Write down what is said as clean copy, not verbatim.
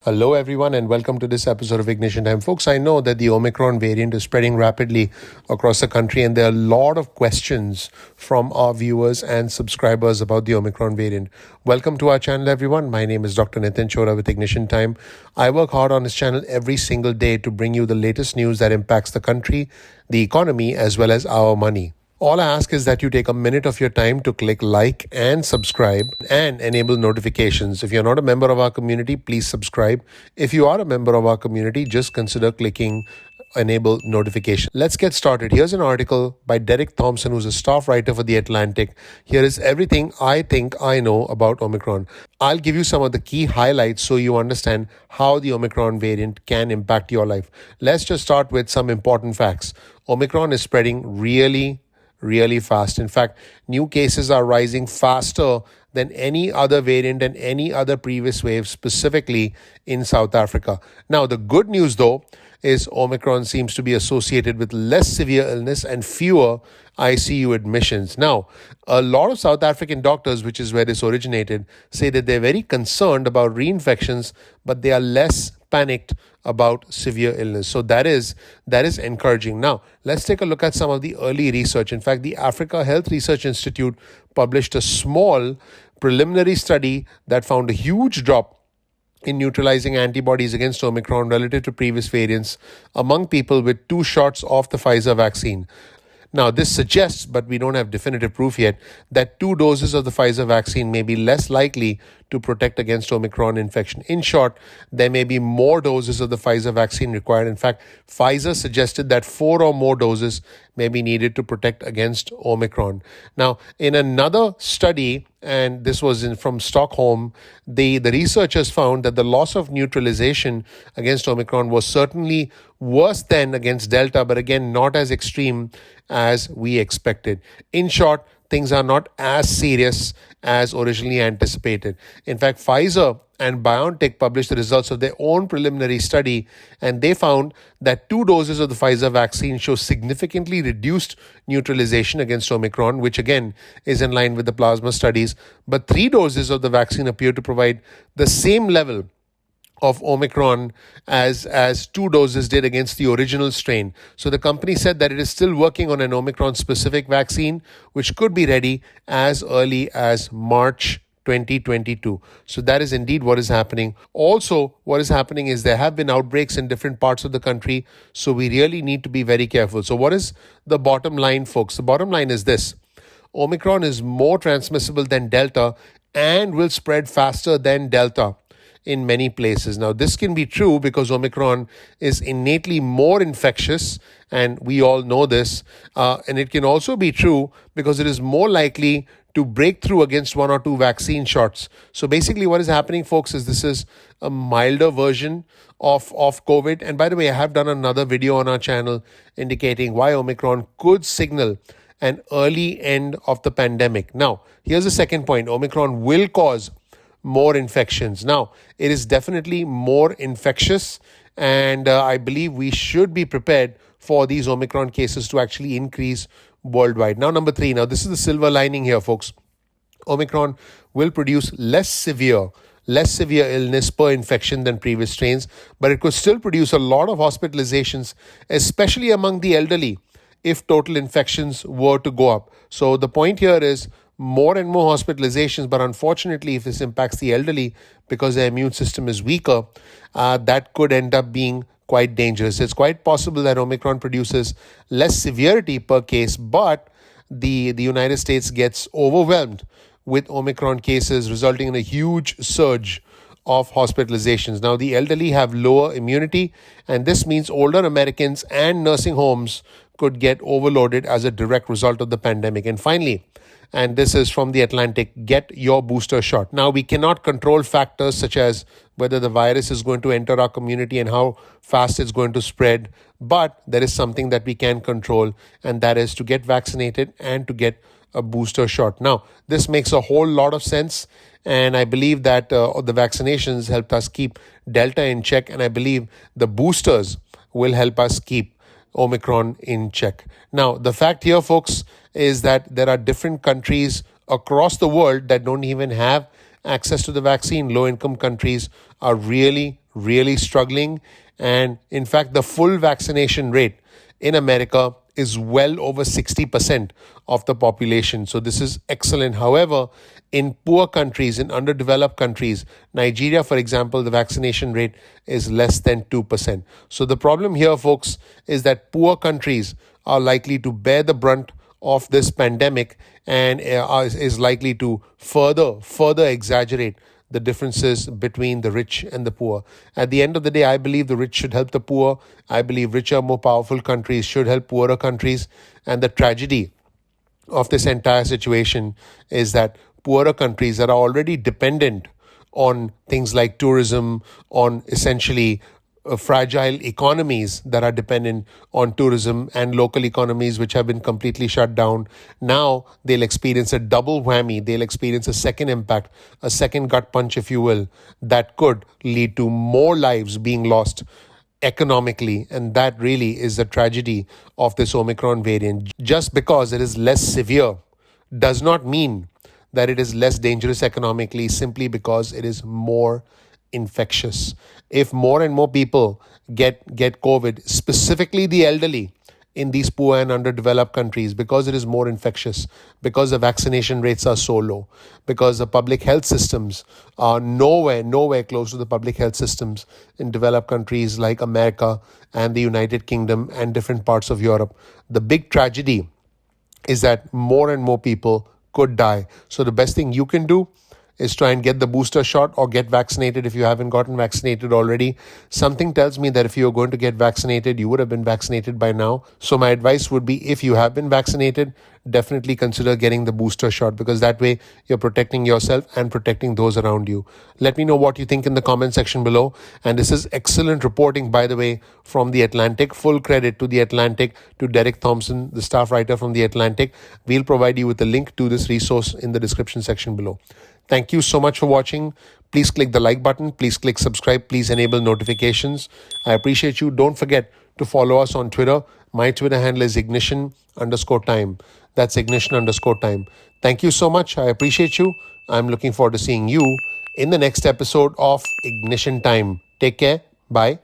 Hello, everyone, and welcome to this episode of Ignition Time. Folks, I know that the Omicron variant is spreading rapidly across the country, and there are a lot of questions from our viewers and subscribers about the Omicron variant. Welcome to our channel, everyone. My name is Dr. Chhoda with Ignition Time. I work hard on this channel every single day to bring you the latest news that impacts the country, the economy, as well as our money. All I ask is that you take a minute of your time to click like and subscribe and enable notifications. If you're not a member of our community, please subscribe. If you are a member of our community, just consider clicking enable notification. Let's get started. Here's an article by Derek Thompson, who's a staff writer for The Atlantic. Here is everything I think I know about Omicron. I'll give you some of the key highlights so you understand how the Omicron variant can impact your life. Let's just start with some important facts. Omicron is spreading really fast. In fact, new cases are rising faster than any other variant and any other previous wave, specifically in South Africa. Now, the good news, though, is Omicron seems to be associated with less severe illness and fewer ICU admissions. Now, a lot of South African doctors, which is where this originated, say that they're very concerned about reinfections, but they are less panicked about severe illness. So that is encouraging. Now, let's take a look at some of the early research. In fact, the Africa Health Research Institute published a small preliminary study that found a huge drop in neutralizing antibodies against Omicron relative to previous variants among people with 2 shots of the Pfizer vaccine. Now, this suggests, but we don't have definitive proof yet, that 2 doses of the Pfizer vaccine may be less likely to protect against Omicron infection. In short, there may be more doses of the Pfizer vaccine required. In fact, Pfizer suggested that 4 or more doses may be needed to protect against Omicron. Now, in another study, and this was from Stockholm, the researchers found that the loss of neutralization against Omicron was certainly worse than against Delta, but again, not as extreme as we expected. In short, things are not as serious as originally anticipated. In fact, Pfizer and BioNTech published the results of their own preliminary study, and they found that 2 doses of the Pfizer vaccine show significantly reduced neutralization against Omicron, which again is in line with the plasma studies, but 3 doses of the vaccine appear to provide the same level of Omicron as 2 doses did against the original strain. So the company said that it is still working on an Omicron-specific vaccine, which could be ready as early as March 2022. So that is indeed what is happening. Also, what is happening is there have been outbreaks in different parts of the country, so we really need to be very careful. So what is the bottom line, folks? The bottom line is this. Omicron is more transmissible than Delta and will spread faster than Delta in many places. Now, this can be true because Omicron is innately more infectious, and we all know this. And it can also be true because it is more likely to break through against 1 or 2 vaccine shots. So basically what is happening, folks, is this is a milder version of COVID. And by the way, I have done another video on our channel indicating why Omicron could signal an early end of the pandemic. Now, here's the second point. Omicron will cause more infections. Now, it is definitely more infectious, and I believe we should be prepared for these Omicron cases to actually increase worldwide. Now, number 3. Now, this is the silver lining here, folks. Omicron will produce less severe illness per infection than previous strains, but it could still produce a lot of hospitalizations, especially among the elderly, if total infections were to go up. So the point here is more and more hospitalizations, but unfortunately, if this impacts the elderly because their immune system is weaker, that could end up being quite dangerous. It's quite possible that Omicron produces less severity per case, but the United States gets overwhelmed with Omicron cases, resulting in a huge surge of hospitalizations. Now, the elderly have lower immunity, and this means older Americans and nursing homes could get overloaded as a direct result of the pandemic. And finally, and this is from The Atlantic, get your booster shot. Now, we cannot control factors such as whether the virus is going to enter our community and how fast it's going to spread, but there is something that we can control, and that is to get vaccinated and to get a booster shot. Now, this makes a whole lot of sense, and I believe that the vaccinations helped us keep Delta in check, and I believe the boosters will help us keep Omicron in check. Now, the fact here, folks, is that there are different countries across the world that don't even have access to the vaccine. Low-income countries are really really struggling. And in fact, the full vaccination rate in America is well over 60% of the population. So this is excellent. However, in poor countries, in underdeveloped countries, Nigeria, for example, the vaccination rate is less than 2%. So the problem here, folks, is that poor countries are likely to bear the brunt of this pandemic and is likely to further exaggerate the differences between the rich and the poor. At the end of the day, I believe the rich should help the poor. I believe richer, more powerful countries should help poorer countries. And the tragedy of this entire situation is that poorer countries that are already dependent on things like tourism, on essentially fragile economies that are dependent on tourism and local economies which have been completely shut down. Now they'll experience a double whammy. They'll experience a second impact, a second gut punch, if you will, that could lead to more lives being lost economically. And that really is the tragedy of this Omicron variant. Just because it is less severe does not mean that it is less dangerous economically, simply because it is more infectious. If more and more people get COVID, specifically the elderly in these poor and underdeveloped countries, because it is more infectious, because the vaccination rates are so low, because the public health systems are nowhere close to the public health systems in developed countries like America and the United Kingdom and different parts of Europe. The big tragedy is that more and more people could die. So the best thing you can do is try and get the booster shot or get vaccinated if you haven't gotten vaccinated already. Something tells me that if you're going to get vaccinated, you would have been vaccinated by now. So my advice would be, if you have been vaccinated, definitely consider getting the booster shot, because that way you're protecting yourself and protecting those around you. Let me know what you think in the comment section below. And this is excellent reporting, by the way, from The Atlantic. Full credit to The Atlantic, to Derek Thompson, the staff writer from The Atlantic. We'll provide you with a link to this resource in the description section below. Thank you so much for watching. Please click the like button. Please click subscribe. Please enable notifications. I appreciate you. Don't forget to follow us on Twitter. My Twitter handle is ignition_time. That's ignition_time. Thank you so much. I appreciate you. I'm looking forward to seeing you in the next episode of Ignition Time. Take care. Bye.